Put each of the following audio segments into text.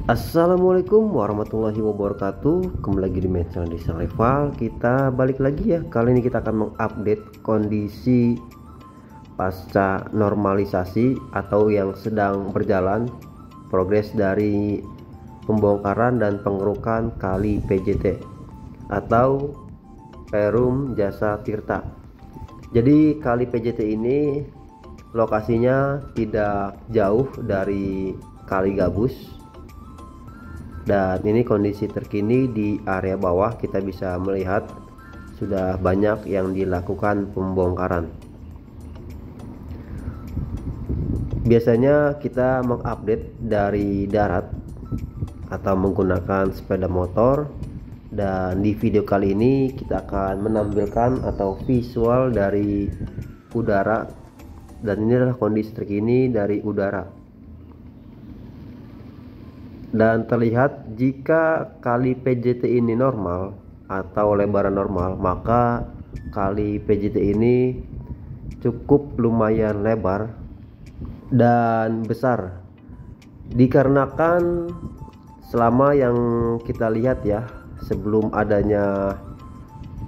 Assalamualaikum warahmatullahi wabarakatuh. Kembali lagi di channel Desa Rival. Kita balik lagi ya. Kali ini kita akan mengupdate kondisi pasca normalisasi atau yang sedang berjalan progres dari pembongkaran dan pengerukan kali PJT atau Perum Jasa Tirta. Jadi kali PJT ini lokasinya tidak jauh dari Kali Gabus. Dan ini kondisi terkini di area bawah, kita bisa melihat sudah banyak yang dilakukan pembongkaran. Biasanya kita mengupdate dari darat atau menggunakan sepeda motor, dan di video kali ini kita akan menampilkan atau visual dari udara, dan ini adalah kondisi terkini dari udara. Dan terlihat jika kali PJT ini normal atau lebaran normal, maka kali PJT ini cukup lumayan lebar dan besar, dikarenakan selama yang kita lihat ya, sebelum adanya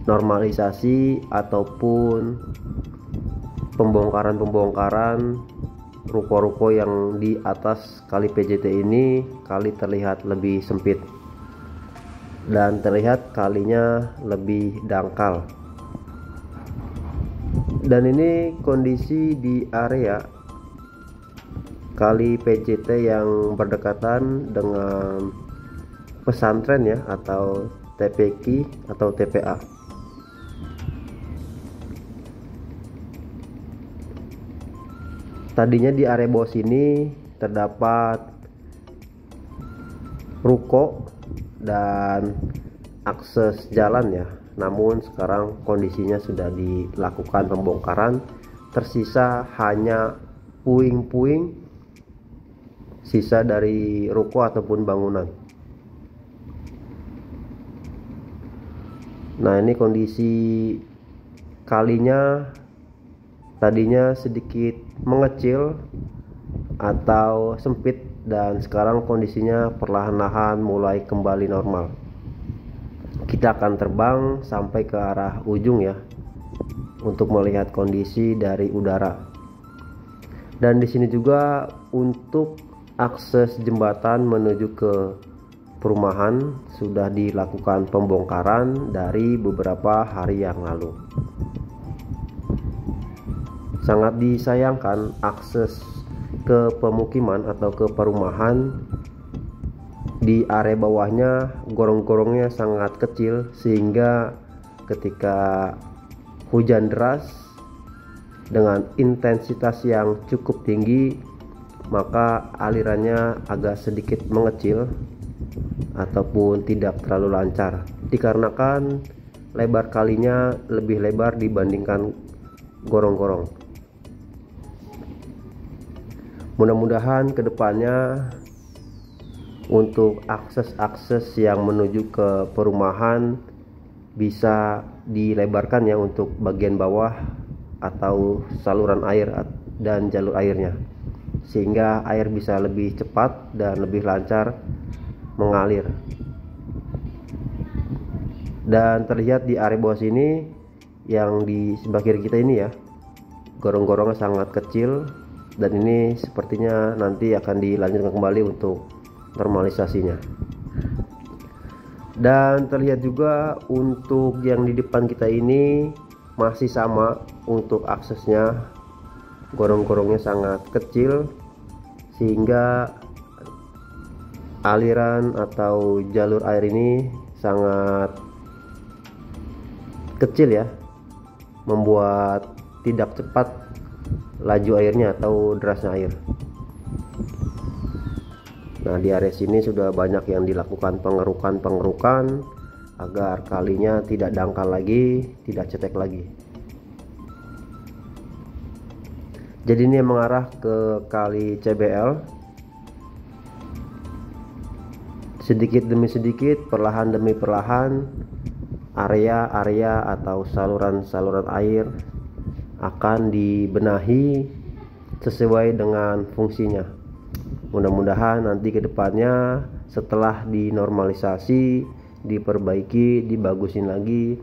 normalisasi ataupun pembongkaran ruko-ruko yang di atas kali PJT ini, kali terlihat lebih sempit dan terlihat kalinya lebih dangkal. Dan ini kondisi di area kali PJT yang berdekatan dengan pesantren ya, atau TPQ atau TPA. Tadinya di area bawah sini terdapat ruko dan akses jalan ya, namun sekarang kondisinya sudah dilakukan pembongkaran. Tersisa hanya puing-puing sisa dari ruko ataupun bangunan. Nah, ini kondisi kalinya tadinya sedikit mengecil atau sempit, dan sekarang kondisinya perlahan-lahan mulai kembali normal. Kita akan terbang sampai ke arah ujung ya untuk melihat kondisi dari udara. Dan di sini juga untuk akses jembatan menuju ke perumahan sudah dilakukan pembongkaran dari beberapa hari yang lalu. Sangat disayangkan akses ke pemukiman atau ke perumahan di area bawahnya, gorong-gorongnya sangat kecil, sehingga ketika hujan deras dengan intensitas yang cukup tinggi, maka alirannya agak sedikit mengecil ataupun tidak terlalu lancar, dikarenakan lebar kalinya lebih lebar dibandingkan gorong-gorong. Mudah-mudahan kedepannya untuk akses-akses yang menuju ke perumahan bisa dilebarkan ya, untuk bagian bawah atau saluran air dan jalur airnya, sehingga air bisa lebih cepat dan lebih lancar mengalir. Dan terlihat di area bawah sini yang di sebelah kiri kita ini ya, gorong-gorongnya sangat kecil, dan ini sepertinya nanti akan dilanjutkan kembali untuk normalisasinya. Dan terlihat juga untuk yang di depan kita ini masih sama untuk aksesnya, gorong-gorongnya sangat kecil sehingga aliran atau jalur air ini sangat kecil ya, membuat tidak cepat laju airnya atau derasnya air. Nah, di area sini sudah banyak yang dilakukan pengerukan agar kalinya tidak dangkal lagi, tidak cetek lagi. Jadi ini mengarah ke kali CBL. Sedikit demi sedikit, perlahan demi perlahan, area-area atau saluran-saluran air akan dibenahi sesuai dengan fungsinya. Mudah-mudahan nanti kedepannya setelah dinormalisasi, diperbaiki, dibagusin lagi,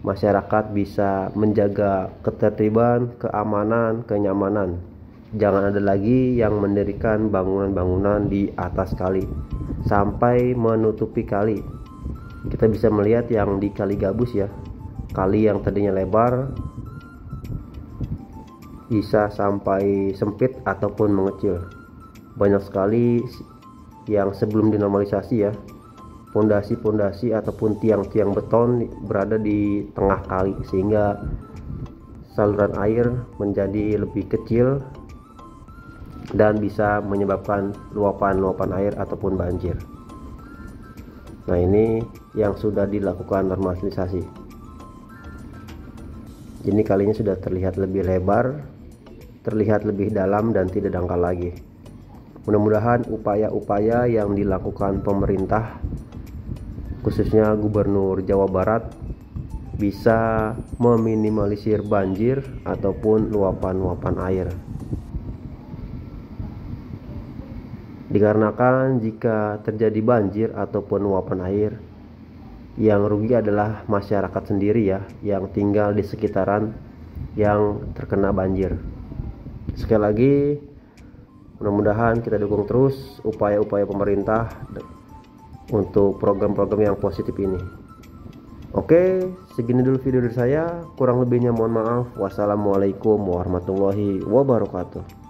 masyarakat bisa menjaga ketertiban, keamanan, kenyamanan. Jangan ada lagi yang mendirikan bangunan-bangunan di atas kali sampai menutupi kali. Kita bisa melihat yang di Kali Gabus ya, kali yang tadinya lebar bisa sampai sempit ataupun mengecil. Banyak sekali yang sebelum dinormalisasi ya, pondasi-pondasi ataupun tiang-tiang beton berada di tengah kali, sehingga saluran air menjadi lebih kecil dan bisa menyebabkan luapan-luapan air ataupun banjir. Nah, ini yang sudah dilakukan normalisasi. Jadi kalinya sudah terlihat lebih lebar, terlihat lebih dalam dan tidak dangkal lagi. Mudah-mudahan upaya-upaya yang dilakukan pemerintah, khususnya Gubernur Jawa Barat, bisa meminimalisir banjir ataupun luapan-luapan air. Dikarenakan jika terjadi banjir ataupun luapan air, yang rugi adalah masyarakat sendiri ya, yang tinggal di sekitaran yang terkena banjir. Sekali lagi, mudah-mudahan kita dukung terus upaya-upaya pemerintah untuk program-program yang positif ini. Oke, segini dulu video dari saya. Kurang lebihnya mohon maaf. Wassalamualaikum warahmatullahi wabarakatuh.